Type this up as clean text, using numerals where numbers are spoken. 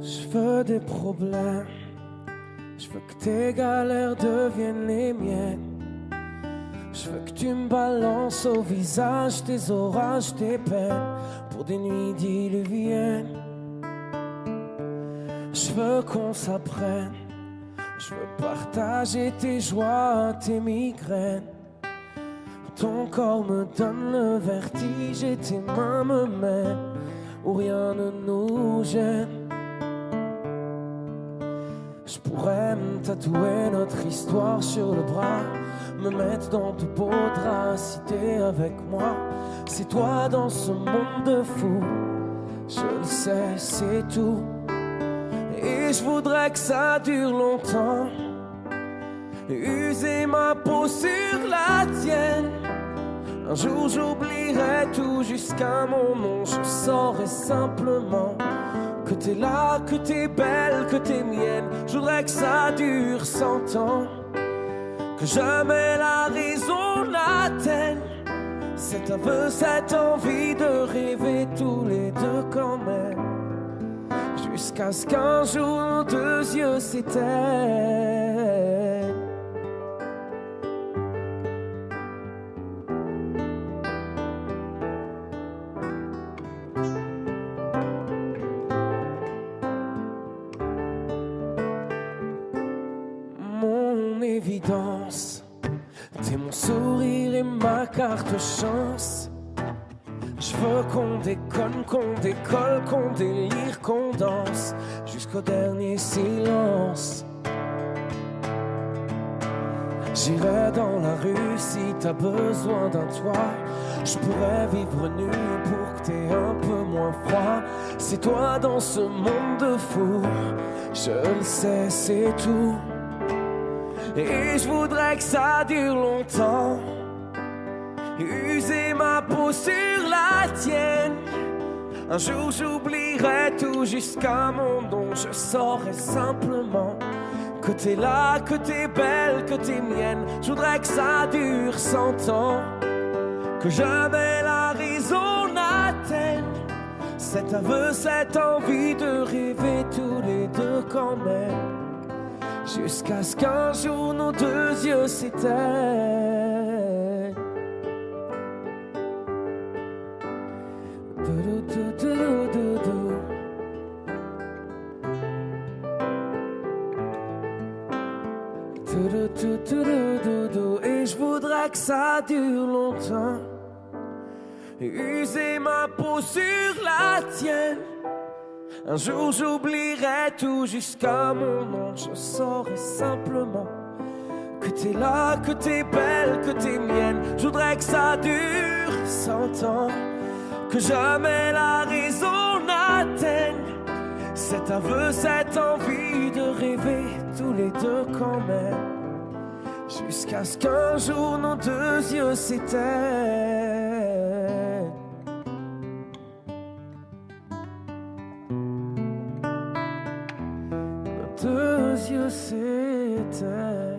Je veux des problèmes, je veux que tes galères deviennent les miennes. Je veux que tu me balances au visage tes orages, tes peines, pour des nuits diluviennes. Je veux qu'on s'apprenne, je veux partager tes joies, tes migraines. Ton corps me donne le vertige et tes mains me mènent où rien ne nous gêne. Je pourrais me tatouer notre histoire sur le bras, me mettre dans de beaux draps, si t'es avec moi. C'est toi dans ce monde de fou, je le sais, c'est tout. Et je voudrais que ça dure longtemps, user ma peau sur la tienne. Un jour j'oublierai tout jusqu'à mon nom, je saurai simplement que t'es là, que t'es belle, que t'es mienne. Je voudrais que ça dure 100 ans, que jamais la raison n'atteigne cet aveu, cette envie de rêver tous les deux quand même, jusqu'à ce qu'un jour nos deux yeux s'éteignent. Mon évidence, t'es mon sourire et ma carte chance. Je veux qu'on déconne, qu'on décolle, qu'on délire, qu'on danse jusqu'au dernier silence. J'irai dans la rue si t'as besoin d'un toit. Je pourrais vivre nu pour que t'aies un peu moins froid. C'est toi dans ce monde de fou, je le sais, c'est tout. Et je voudrais que ça dure longtemps, user ma peau sur la tienne. Un jour j'oublierai tout jusqu'à mon nom, je saurai simplement que t'es là, que t'es belle, que t'es mienne. Je voudrais que ça dure 100 ans, que jamais la raison n'atteigne cet aveu, cette envie de rêver tous les deux quand même, jusqu'à ce qu'un jour nos deux yeux s'éteignent. Et je voudrais que ça dure longtemps, user ma peau sur la tienne. Un jour j'oublierai tout jusqu'à mon nom, je saurai simplement que t'es là, que t'es belle, que t'es mienne. Je voudrais que ça dure 100 ans, que jamais la raison n'atteigne cet aveu, cette envie de rêver tous les deux quand même, jusqu'à ce qu'un jour nos deux yeux s'éteignent. Nos deux yeux s'éteignent.